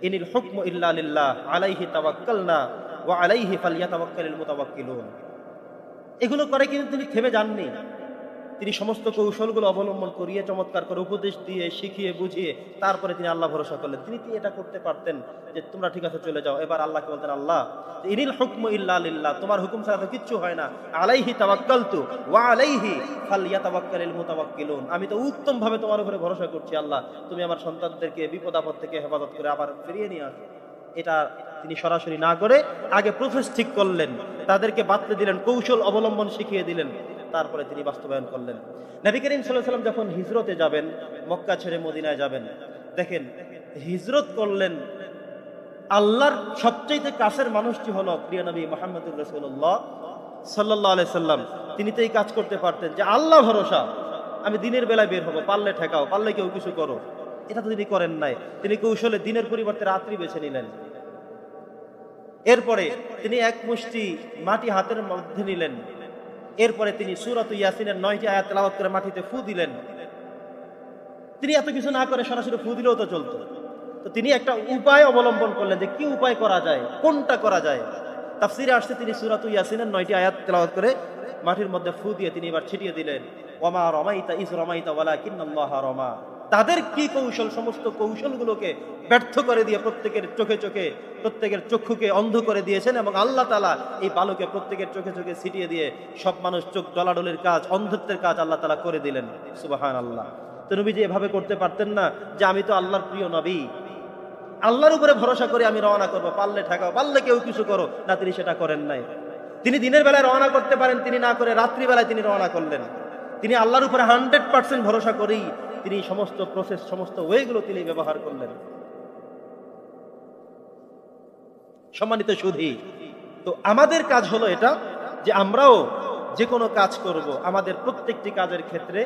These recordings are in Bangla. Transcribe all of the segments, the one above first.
ইনিল হুকমু ইল্লা লিল্লাহ আলাইহি তাওয়াক্কালনা ওয়া আলাইহি ফালইয়াতাওয়াক্কালিল মুতাওয়াক্কিলুন। এগুলো করে কিন্তু তিনি থেমে যাননি। তিনি সমস্ত কৌশলগুলো অবলম্বন করিয়ে চমৎকার করে উপদেশ দিয়ে শিখিয়ে বুঝিয়ে তারপরে তিনি আল্লাহ ভরসা করলেন। তিনি এটা করতে পারতেন যে তোমরা ঠিক আছে চলে যাও। এবার আল্লাহকে বলতেন, আল্লাহ ইনিল হুকমু ইল্লা লিল্লাহ, তোমার হুকুম ছাড়া তো কিচ্ছু হয় না। আলাইহি তাওয়াক্কালতু ওয়া আলাইহি ফালইয়াতাওয়াক্কালিল মুতাওয়াক্কিলুন, আমি তো উত্তম ভাবে তোমার উপরে ভরসা করছি। আল্লাহ তুমি আমার সন্তানদেরকে বিপদ আপদ থেকে হেফাজত করে আবার ফিরিয়ে নিয়ে আসো। এটা তিনি সরাসরি না করে আগে প্রসেস ঠিক করলেন, তাদেরকে বাতলে দিলেন, কৌশল অবলম্বন শিখিয়ে দিলেন, তারপরে তিনি বাস্তবায়ন করলেন। নবী করিম সাল্লাল্লাহু আলাইহি ওয়াসাল্লাম যখন হিজরতে যাবেন, মক্কা ছেড়ে মদিনায় যাবেন, দেখেন হিজরত করলেন। আল্লাহর সবচেয়ে কাছের মানুষটি হলো প্রিয় নবী মুহাম্মদুর রাসূলুল্লাহ সাল্লাল্লাহু আলাইহি সাল্লাম। তিনি তো এই কাজ করতে পারতেন যে আল্লাহ ভরসা, আমি দিনের বেলায় বের হব, পারলে ঠেকাও, পারলে কেউ কিছু করো। এটা তো তিনি করেন নাই। তিনি কৌশলে দিনের পরিবর্তে রাত্রি বেছে নিলেন। এরপরে তিনি এক মুষ্টি মাটি হাতের মধ্যে নিলেন। এরপরে তিনি সূরাতুল ইয়াসিনের 9টি আয়াত তেলাওয়াত করে মাটিতে ফু দিলেন। তিনি এত কিছু না করে সরাসরি ফু দিলেও তো চলতো। তো তিনি একটা উপায় অবলম্বন করলেন যে কি উপায় করা যায়, কোনটা করা যায়। তাফসীরে আসছে তিনি সূরাতুল ইয়াসিনের 9টি আয়াত তেলাওয়াত করে মাটির মধ্যে ফু দিয়ে তিনি এবার ছিটিয়ে দিলেন, ওয়ামা রামাইতা ইয রামাইতা ওয়ালাকিন্নাল্লাহা রামা। তাদের কি কৌশল, সমস্ত কৌশলগুলোকে ব্যর্থ করে দিয়ে প্রত্যেকের চোখে চোখে, প্রত্যেকের চক্ষুকে অন্ধ করে দিয়েছেন এবং আল্লাহ তাআলা এই বালুকে প্রত্যেকের চোখে চোখে ছিটিয়ে দিয়ে সব মানুষ চোখ ডলাডলির কাজ, অন্ধত্বের কাজ আল্লাহ তাআলা করে দিলেন। সুবহানাল্লাহ। তো নবীজি এভাবে করতে পারতেন না যে আমি তো আল্লাহর প্রিয় নবী, আল্লাহর উপরে ভরসা করে আমি রওনা করব, পারলে ঠেকাও, পারলে কেউ কিছু করো না। তিনি সেটা করেন নাই। তিনি দিনের বেলায় রওনা করতে পারেন, তিনি না করে রাত্রি বেলায় তিনি রওনা করলেন। তিনি আল্লাহর উপরে 100% ভরসা করেই তিনি সমস্ত প্রসেস, সমস্ত ওয়েগুলো তিনি ব্যবহার করলেন। সম্মানিত সুধী, তো আমাদের কাজ হলো এটা যে আমরাও যে কোনো কাজ করব, আমাদের প্রত্যেকটি কাজের ক্ষেত্রে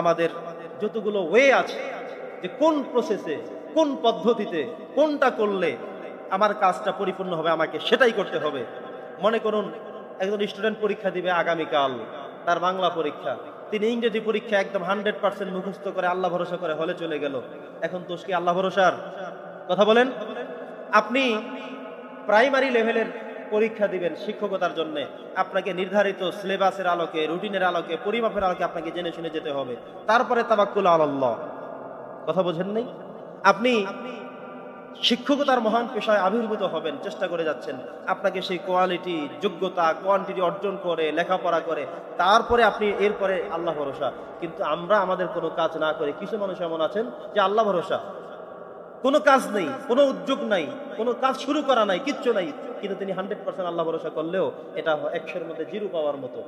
আমাদের যতগুলো ওয়ে আছে, যে কোন প্রসেসে, কোন পদ্ধতিতে, কোনটা করলে আমার কাজটা পরিপূর্ণ হবে, আমাকে সেটাই করতে হবে। মনে করুন একজন স্টুডেন্ট পরীক্ষা দিবে আগামীকাল, তার বাংলা পরীক্ষা। তিনি ইংরেজি পরীক্ষা একদম 100% মুখস্থ করে আল্লাহ ভরসা করে হলে চলে গেল। এখন দোষ কি আল্লাহ ভরসার? কথা বলেন। আপনি প্রাইমারি লেভেলের পরীক্ষা দিবেন শিক্ষকতার জন্য, আপনাকে নির্ধারিত সিলেবাসের আলোকে, রুটিনের আলোকে, পরিমাপের আলোকে আপনাকে জেনে শুনে যেতে হবে। তারপরে তাওয়াক্কুল আলাল্লাহ। কথা বোঝেন নাই? আপনি শিক্ষকতার মহান পেশায় আবির্ভূত হবেন, চেষ্টা করে যাচ্ছেন, আপনাকে সেই কোয়ালিটি, যোগ্যতা, কোয়ান্টিটি অর্জন করে লেখাপড়া করে তারপরে আপনি এরপরে আল্লাহ ভরসা। কিন্তু আমরা আমাদের কোনো কাজ না করে, কিছু মানুষ এমন আছেন যে আল্লাহ ভরসা, কোনো কাজ নেই, কোনো উদ্যোগ নাই, কোনো কাজ শুরু করা নাই, কিচ্ছু নাই, কিন্তু তিনি 100% আল্লাহ ভরসা করলেও এটা 100-এর মধ্যে 0 পাওয়ার মতো।